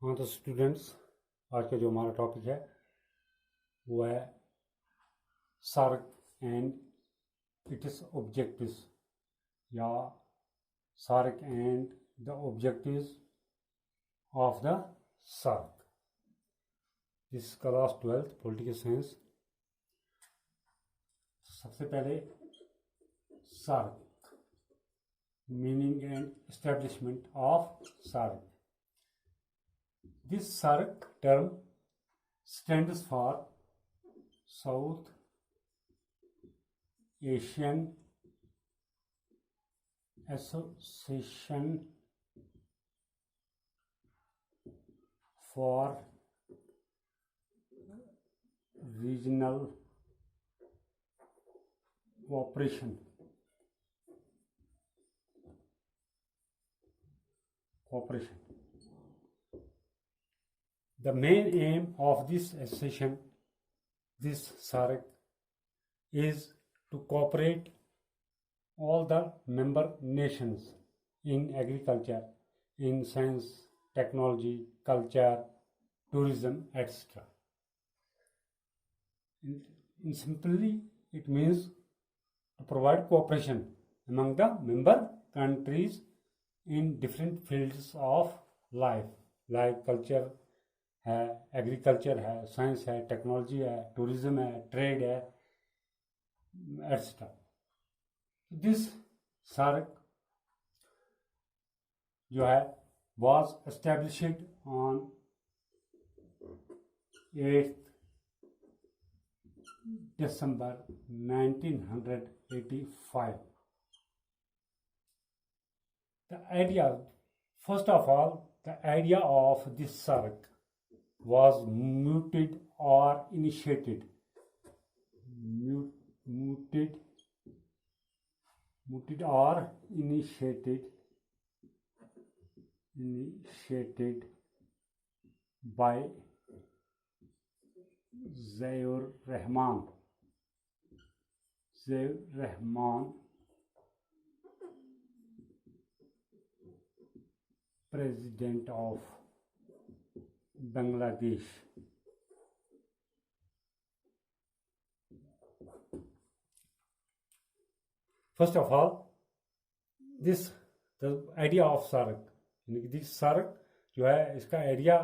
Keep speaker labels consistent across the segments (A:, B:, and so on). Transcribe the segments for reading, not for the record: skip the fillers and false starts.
A: हाँ तो स्टूडेंट्स, आज का जो हमारा टॉपिक है वो है सार्क एंड इट्स ऑब्जेक्टिव्स या SAARC and the objectives of the SAARC. This class 12th political science. सबसे पहले SAARC meaning and establishment of SAARC. This SAARC term stands for South Asian Association for Regional Cooperation. The main aim of this association, this SAARC, is to cooperate all the member nations in agriculture, in science, technology, culture, tourism, etc. In simply, it means to provide cooperation among the member countries in different fields of life, like culture है, agriculture है, science है, technology है, tourism है, trade है, etcetera. This SAARC जो है was established on 8th December 1985. The idea, first of all, the idea of this SAARC was mooted or initiated by Ziaur Rahman, President of Bangladesh. First of all, the idea of SAARC, this SAARC जो है, इसका idea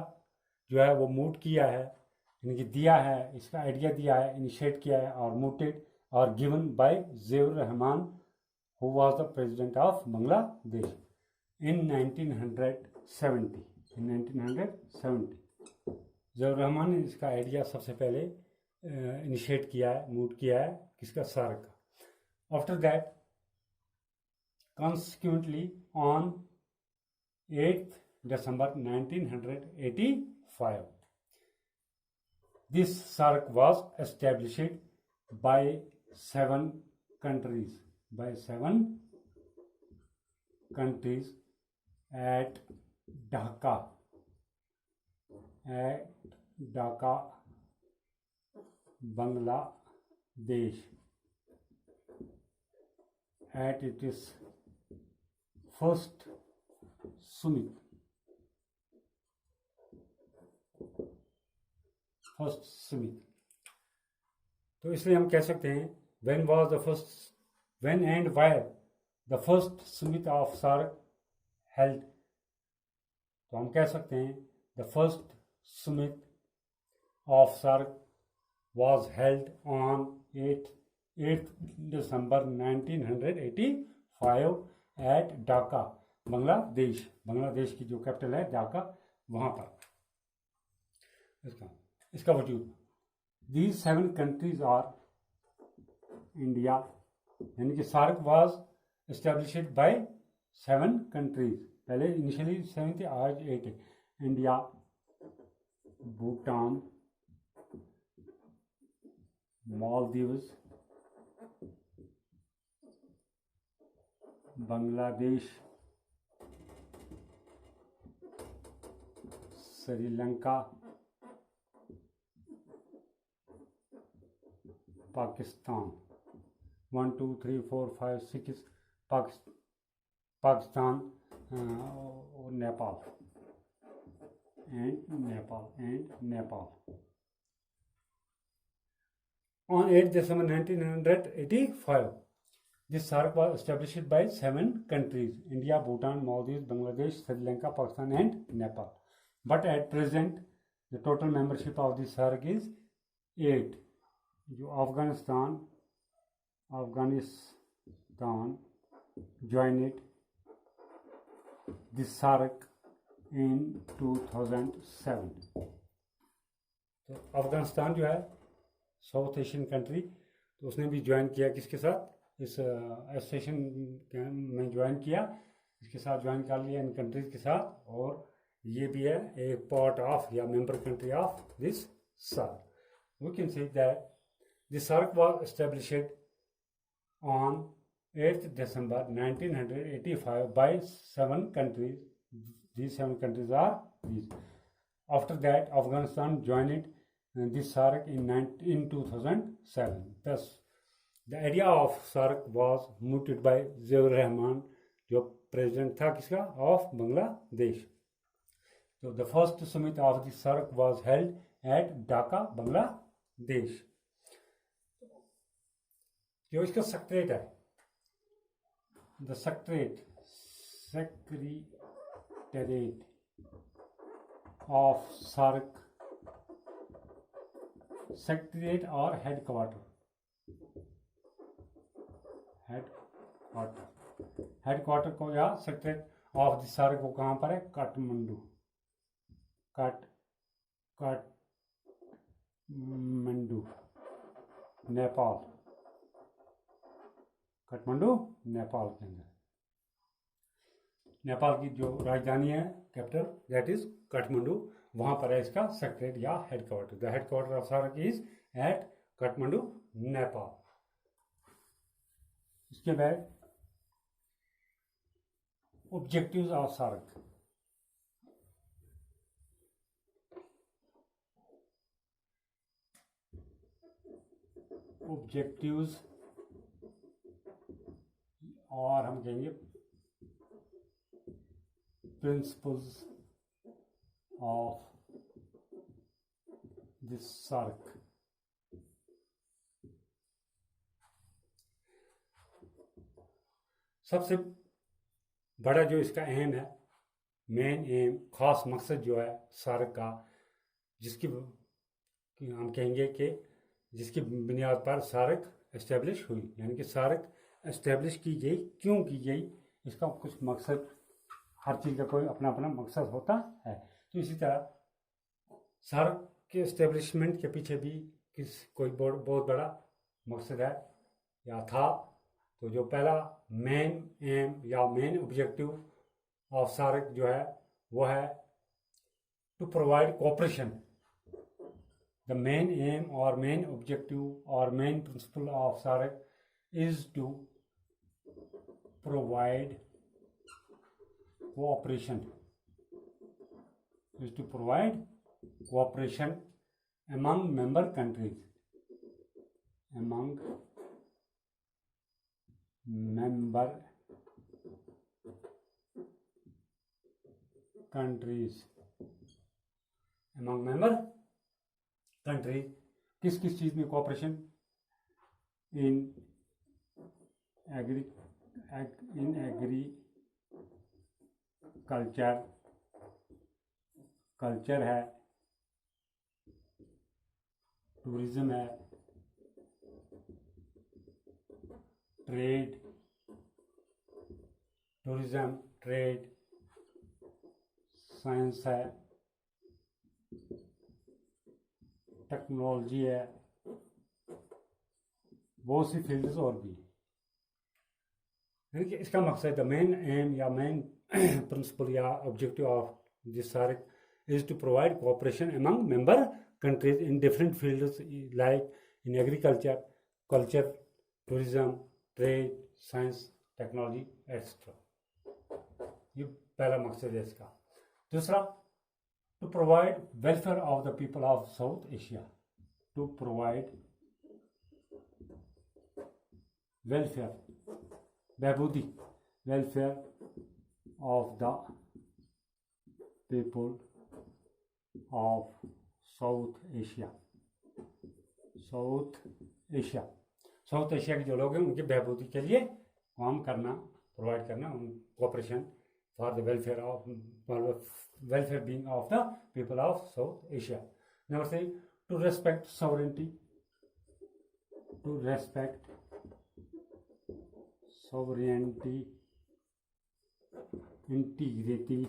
A: जो है वो मूट किया है, यानी कि दिया है, इसका आइडिया दिया है, इनिशिएट किया है और मूटेड और given by Ziaur Rahman, who was the president of Bangladesh in 1970। Ziaur Rahman ने इसका आइडिया सबसे पहले इनिशिएट किया है, मूट किया है, किसका, SAARC का। After that, consequently on 8th December 1985, this SAARC was established by 7 countries at Dhaka, Bangladesh, at its first Sumit. तो इसलिए हम कह सकते हैं when and where the first summit of SAARC held, तो हम कह सकते हैं the first summit of SAARC was held on 8th December 1985 at Dhaka, Bangladesh की जो कैपिटल है ढाका, वहां पर इसका वजूद। दीज 7 कंट्रीज आर इंडिया, यानी कि SAARC was established by 7 countries, पहले इनिशियली 7 थे, आज 8 है। इंडिया, भूटान, मालदीव्स, बांग्लादेश, श्रीलंका, पाकिस्तान, 1 2 3 4 5 6 पाकिस्तान और Nepal Nepal. On 8 December 1985, this SARC was established by 7 countries: India, Bhutan, Maldives, Bangladesh, Sri Lanka, Pakistan and Nepal. But at present, the total membership of the SARC is 8. Afghanistan joined the SARC in 2007. तो अफगानिस्तान जो है south Asian country, तो उसने भी join किया किसके साथ, इस एसोसिएशन में ज्वाइन किया, इसके साथ ज्वाइन कर लिया इन कंट्रीज के साथ, और ये भी है एक पार्ट ऑफ या member country of this SARC. We can say that the SARC was established on 8th December 1985 by 7 countries. These 7 countries are these. After that, Afghanistan joined this SARC in 2007. Thus, the idea of SARC was mooted by Ziaur Rahman, जो president था किसका, of Bangladesh. So the first summit of the SARC was held at Dhaka, Bangladesh. जो इसका secretariat है, the secretariat of SARC, secretariat और headquarter को या secretariat of the SARC को कहाँ पर है, काठमांडू, नेपाल, काठमांडू नेपाल के अंदर। नेपाल की जो राजधानी है, कैपिटल, दैट इज काठमांडू, वहां पर है इसका सेक्रेटरीट या headquarter. The headquarter of SARC is at Kathmandu, Nepal. इसके बाद ऑब्जेक्टिव्स ऑफ SARC। ऑब्जेक्टिव्स और हम कहेंगे प्रिंसिपल्स ऑफ दिस SARC। सबसे बड़ा जो इसका एम है, मेन एम, खास मकसद जो है SARC का, जिसकी हम कहेंगे कि जिसकी बुनियाद पर SARC एस्टेब्लिश हुई, यानी कि SARC एस्टेब्लिश की गई, क्यों की गई, इसका कुछ मकसद, हर चीज़ का कोई अपना अपना मकसद होता है। तो इसी तरह SARC के एस्टेब्लिशमेंट के पीछे भी कोई बहुत बड़ा मकसद है या था। तो जो पहला मेन एम या मेन ऑब्जेक्टिव ऑफ SARC जो है वो है to provide cooperation. The main aim और मेन ऑब्जेक्टिव और main principle of SARC is to provide cooperation, among member countries, among member countries किस किस चीज़ में कोऑपरेशन, इन कल्चर है, टूरिज्म है, ट्रेड, साइंस है, टेक्नोलॉजी है, बहुत सी फील्ड्स और भी। यानी कि इसका मकसद, द मेन एम या मेन प्रिंसिपल या objective of this SARC is to provide cooperation among member countries in different fields like in agriculture, culture, tourism, trade, science, technology, etc. ये पहला मकसद है इसका। दूसरा, to provide welfare of the people of South Asia, to provide welfare, behbudi, welfare of the people of South Asia. South Asia, South Asia के जो लोग हैं उनकी बहबूदी के लिए काम करना, प्रोवाइड करना, cooperation for the welfare being of the people of South Asia. Number 3, to respect sovereignty, to respect sovereignty, integrity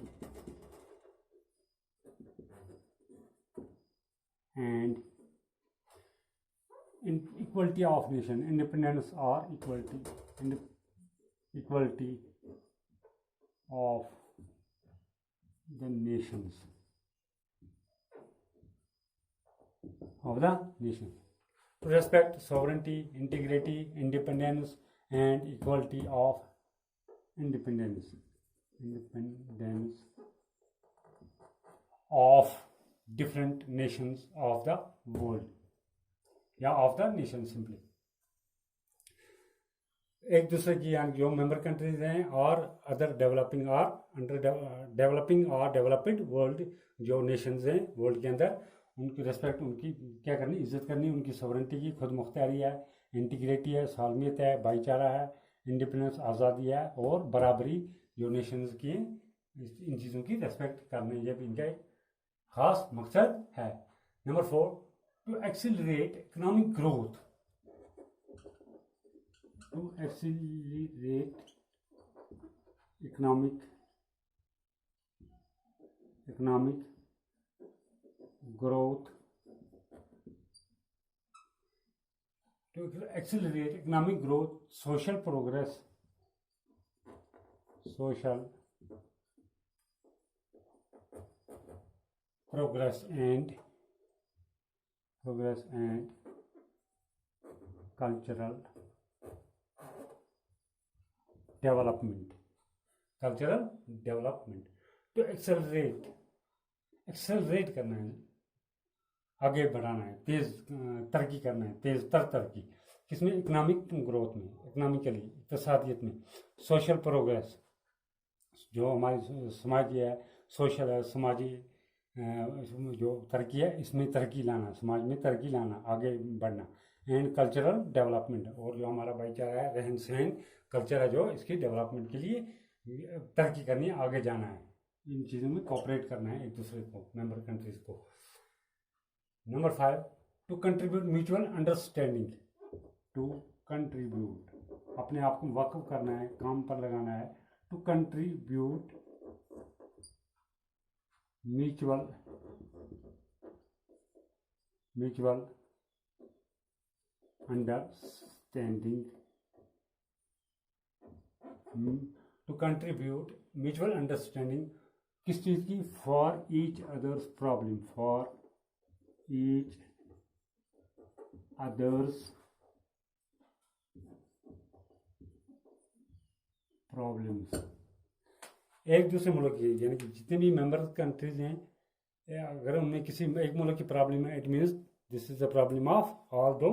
A: and equality of nation, independence or equality of the nations, to respect sovereignty, integrity, independence and equality of independence of different nations of the world, या of the nation simply। एक दूसरे की जो member countries हैं और other developing और developing और developed world जो नेशंस हैं वर्ल्ड के अंदर, उनकी रेस्पेक्ट, उनकी क्या करनी, इज्जत करनी, उनकी सॉवरेंटी की खुद मुख्तियारी है, इंटीग्रिटी है, सालमियत है, भाईचारा है, इंडिपेंडेंस आज़ादी है और बराबरी जो नेशंस की हैं, इन चीज़ों की रेस्पेक्ट करने, ये भी इनका खास मकसद है। Number 4, to accelerate economic growth, to accelerate economic growth, to accelerate economic growth, social progress and cultural development, to accelerate करना है, आगे बढ़ाना है, तेज तरक्की करना है, तेज तरक्की किसमें, इकोनॉमिक ग्रोथ में, इकोनॉमिकली इक़्तिसादियत में, सोशल प्रोग्रेस जो हमारी समाज है, सोशल है, समाजी जो तरक्की है, इसमें तरक्की लाना, समाज में तरक्की लाना, आगे बढ़ना, एंड कल्चरल डेवलपमेंट, और जो हमारा भाईचारा है, रहन सहन, कल्चर है जो, इसकी डेवलपमेंट के लिए तरक्की करनी है, आगे जाना है, इन चीज़ों में कोऑपरेट करना है एक दूसरे को, मेंबर कंट्रीज को। Number 5, to contribute mutual understanding, to contribute अपने आप को वाकफ करना है, काम पर लगाना है, to contribute mutual understanding, to contribute mutual understanding किस चीज़ की, for each other's problem, for each other's problems, एक दूसरे मुल्क की, यानी कि जितने भी मेंबर कंट्रीज हैं, अगर उनमें किसी एक मुल्क की प्रॉब्लम है, it means this is the problem of all the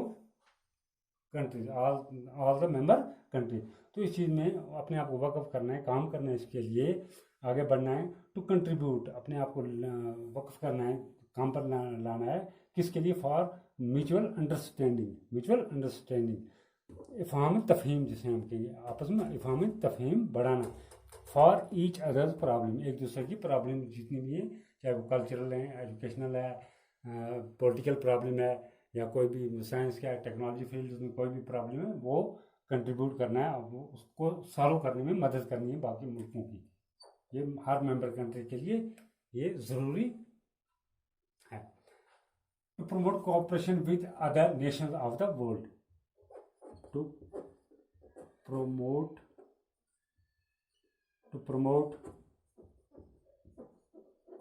A: countries, all the member countries. तो इस चीज़ में अपने आप को वक़्फ़ करना है, काम करना है, इसके लिए आगे बढ़ना है। टू कंट्रीब्यूट अपने आप को वक़्फ़ करना है, काम पर लाना है, किसके लिए, फॉर म्यूचुअल अंडरस्टैंडिंग, इफ़हाम तफ़हीम जिसे हम कहेंगे, आपस में इफ़हाम तफ़हीम बढ़ाना, फॉर ईच अदर्स प्रॉब्लम, एक दूसरे की प्रॉब्लम जितनी भी है, चाहे वो कल्चरल है, एजुकेशनल है, पॉलिटिकल प्रॉब्लम है, या कोई भी साइंस का टेक्नोलॉजी फील्ड में कोई भी प्रॉब्लम है, वो कंट्रीब्यूट करना है, वो उसको सॉल्व करने में मदद करनी है बाकी मुल्कों की। ये हर मेंबर कंट्री के लिए ये ज़रूरी है। To promote cooperation with other nations of the world, to promote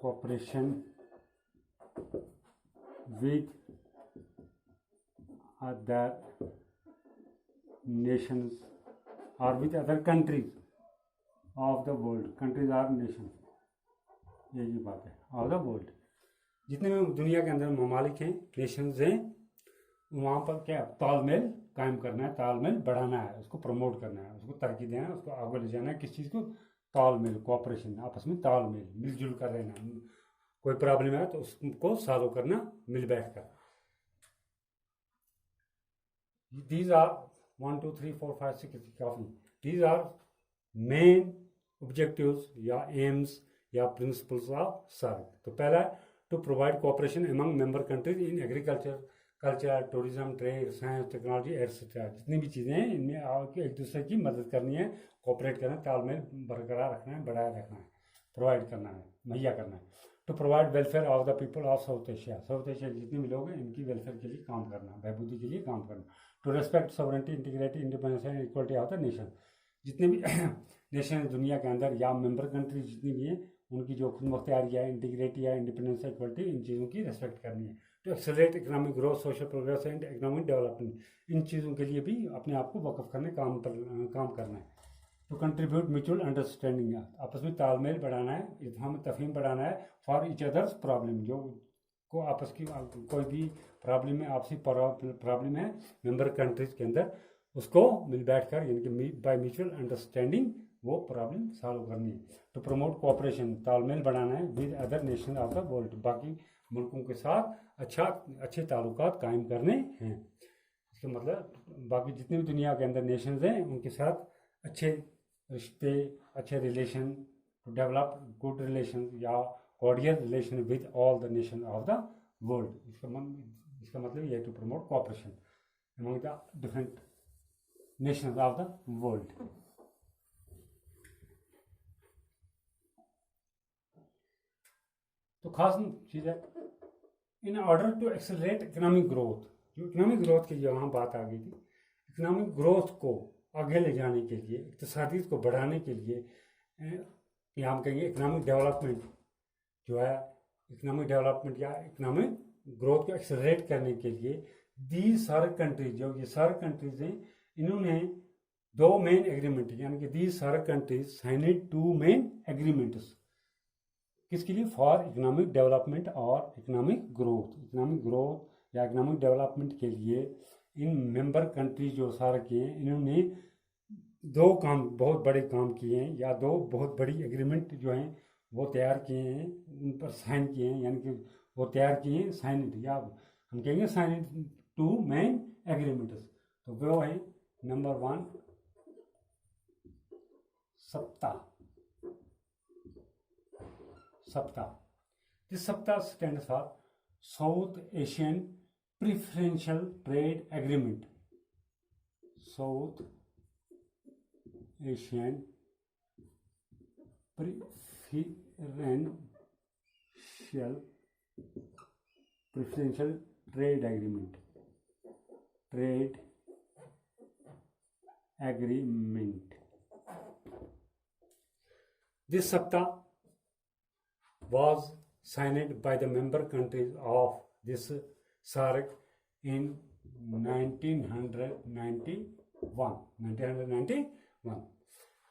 A: cooperation with other nations or with other countries of the world, countries or nations, यही बात है, of the world, जितने भी दुनिया के अंदर ममालिक हैं, नेशंस हैं, वहाँ पर क्या तालमेल कायम करना है, तालमेल बढ़ाना है, उसको प्रमोट करना है, उसको तरक्की देना है, उसको आगे ले जाना है, किस चीज़ को, तालमेल, कोऑपरेशन, आपस में तालमेल, मिलजुल कर रहना, कोई प्रॉब्लम है तो उसको सॉल्व करना मिल बैठ कर। These are 1 2 3 4 5 6 काफी। These are main objectives या aims या principles ऑफ SAARC। तो पहला to provide cooperation among member countries in agriculture, culture, tourism, trade, science, technology etcetera. जितनी भी चीज़ें हैं इनमें आपके एक दूसरे की मदद करनी है, कोऑपरेट करना है, तालमेल बरकरार रखना है, बढ़ाए रखना है, प्रोवाइड करना है, मुहैया करना है। To provide welfare of the people of South Asia. South Asia जितने भी लोग हैं इनकी वेलफेयर के लिए काम करना, बहबूदी के लिए काम करना। To respect sovereignty, integrity, independence and equality of the nation. जितने भी नेशन दुनिया के अंदर या मेंबर कंट्री जितनी भी हैं उनकी जो खुद मुख्तियारी है, इंटीग्रिटी है, इंडिपेंडेंस है, इक्वलिटी, इन चीज़ों की रेस्पेक्ट करनी है। To accelerate economic growth, social progress and economic development. इन चीज़ों के लिए भी अपने आप को वक़्फ़ करने काम करना है। टू कंट्रीब्यूट म्यूचुअल अंडरस्टैंडिंग, आपस में तालमेल बढ़ाना है, इत्फाम तफहीम बढ़ाना है। फॉर ईच अदर्स प्रॉब्लम, जो को आपस की कोई भी प्रॉब्लम है, आपसी प्रॉब्लम है मेंबर कंट्रीज के अंदर, उसको मिल बैठ कर यानी कि बाय म्यूचुअल अंडरस्टैंडिंग वो प्रॉब्लम सॉल्व करनी है। टू प्रमोट कोऑपरेशन, तालमेल बढ़ाना है with other nation of the world, बाकी मुल्कों के साथ अच्छे ताल्लुकात कायम करने हैं। इसका मतलब बाकी जितने भी दुनिया के अंदर नेशंस हैं उनके साथ अच्छे रिश्ते, अच्छे relation, to develop good relation या cordial relation with all the nation of the world. इसका मतलब ये है to promote cooperation among the different nations of the world. तो खास चीज़ है, in order to accelerate economic growth, जो इकोनॉमिक ग्रोथ की जो वहाँ बात आ गई थी, इकोनॉमिक ग्रोथ को आगे ले जाने के लिए, इक़्तिसादियत को बढ़ाने के लिए, या हम कहेंगे इकोनॉमिक डेवलपमेंट जो है, इकोनॉमिक डेवलपमेंट या इकोनॉमिक ग्रोथ को एक्सेलरेट करने के लिए दी सार्क कंट्रीज, जो ये सार्क कंट्रीज हैं, इन्होंने दो मेन एग्रीमेंट यानी कि the SAARC countries signed 2 main agreements. किसके लिए? फॉर इकोनॉमिक डेवलपमेंट और इकोनॉमिक ग्रोथ। इकोनॉमिक ग्रोथ या इकोनॉमिक डेवलपमेंट के लिए इन मेंबर कंट्रीज जो सार्क के हैं, इन्होंने दो काम, बहुत बड़े काम किए हैं, या दो बहुत बड़ी एग्रीमेंट जो हैं वो तैयार किए हैं, उन पर साइन किए हैं, यानी कि वो तैयार किए हैं, साइनेड, या हम कहेंगे साइनेड 2 मेन एग्रीमेंट्स। तो वो है नंबर 1 सप्ताह। दिस सप्ताह stands for south Asian preferential trade agreement. South Asian preferential trade agreement. This SAPTA was signed by the member countries of this SAARC in 1991।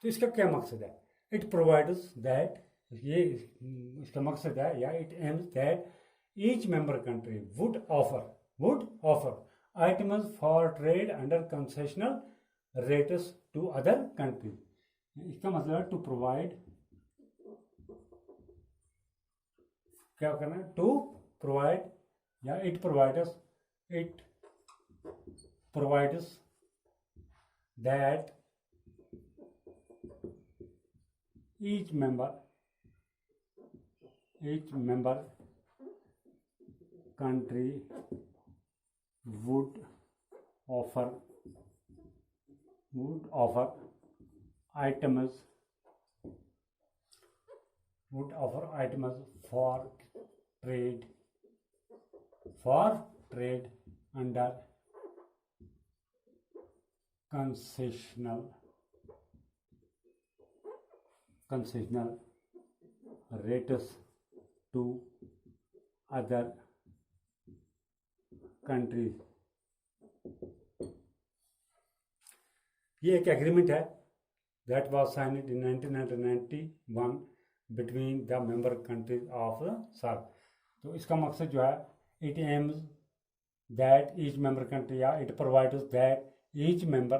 A: तो इसका क्या मकसद है? इट प्रोवाइड्स दैट, ये इसका मकसद है या it aims that each member country would offer items for trade under concessional rates to other countries. इसका मतलब है टू प्रोवाइड, क्या करना है? टू प्रोवाइड या it provides that each member country would offer items for trade under concessional rates to other countries। ये एक agreement है that was signed in 1991 between the member countries of the SAARC. तो इसका मकसद जो है, it aims that each member country, या it provides that each member,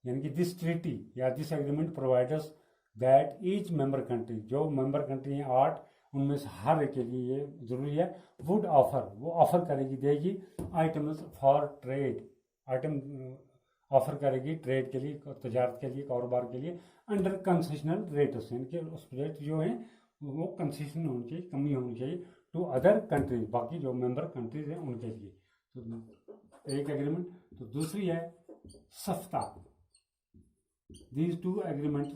A: यानी कि दिस ट्रीटी या this agreement provides that each member country, जो मेंबर कंट्री हैं 8, उनमें से हर एक के लिए ये ज़रूरी है। वुड ऑफर, वो ऑफर करेगी, देगी items for trade, item offer करेगी ट्रेड के लिए, तजारत के लिए, कारोबार के लिए, अंडर कंसेशनल रेट्स, यानी कि उस रेट जो हैं वो कंसेशन होनी चाहिए, कमी होनी चाहिए टू अदर कंट्रीज, बाकी जो मेंबर कंट्रीज हैं उनके लिए। तो एक एग्रीमेंट। तो दूसरी है SAFTA. These two agreements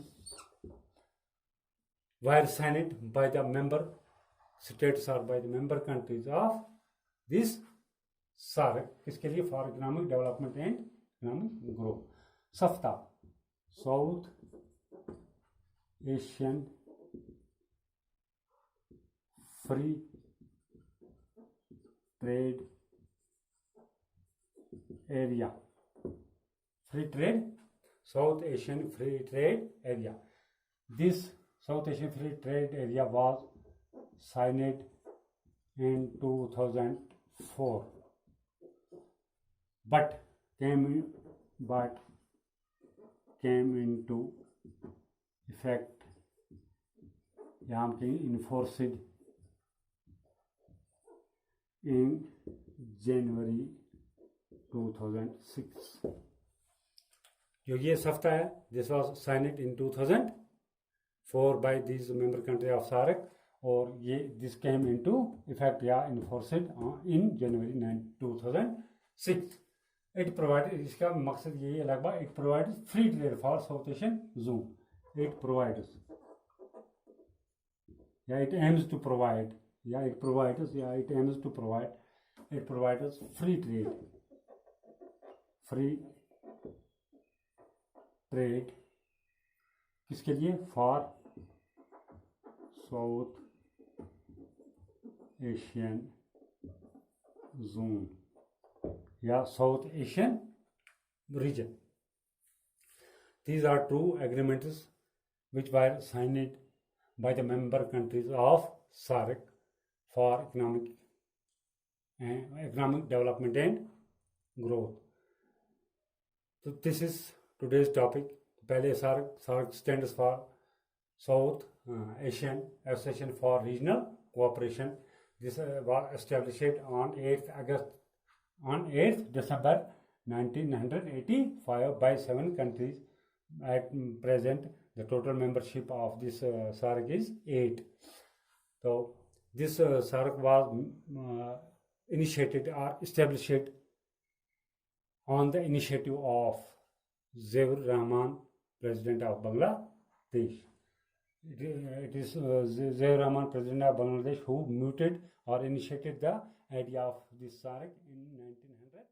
A: were signed by the member states or by the member countries of this SAARC, किसके लिए? For economic development and economic growth. SAFTA, South Asian free trade area, free trade, South Asian free trade area. This South Asian Free Trade Area was signed in 2004, but came into effect, enforced in January 2006. जो ये सफ्ता है, this was signed in 2004 by these member country of SAARC, और ये this came into effect या enforced in January 2006. It provided, इसका मकसद यही है लगभग, it provides free trade for South Asian zone. It provides, या it aims to provide, या it provides, या it aims to provide, it provides free trade, free trade किसके लिए? फॉर साउथ एशियन जोन या south Asian region. These are two agreements which were signed by the member countries of SAARC for economic development and growth. So this is today's topic. पहले SAARC stands for South Asian Association for Regional Cooperation. This was established on 8th December 1985 by 7 countries. At present, the total membership of this SAARC is 8. So this SAARC was initiated or established on the initiative of Ziaur Rahman, President of Bangladesh. It is Ziaur Rahman, President of Bangladesh, who mooted or initiated the idea of this SAARC in 1985.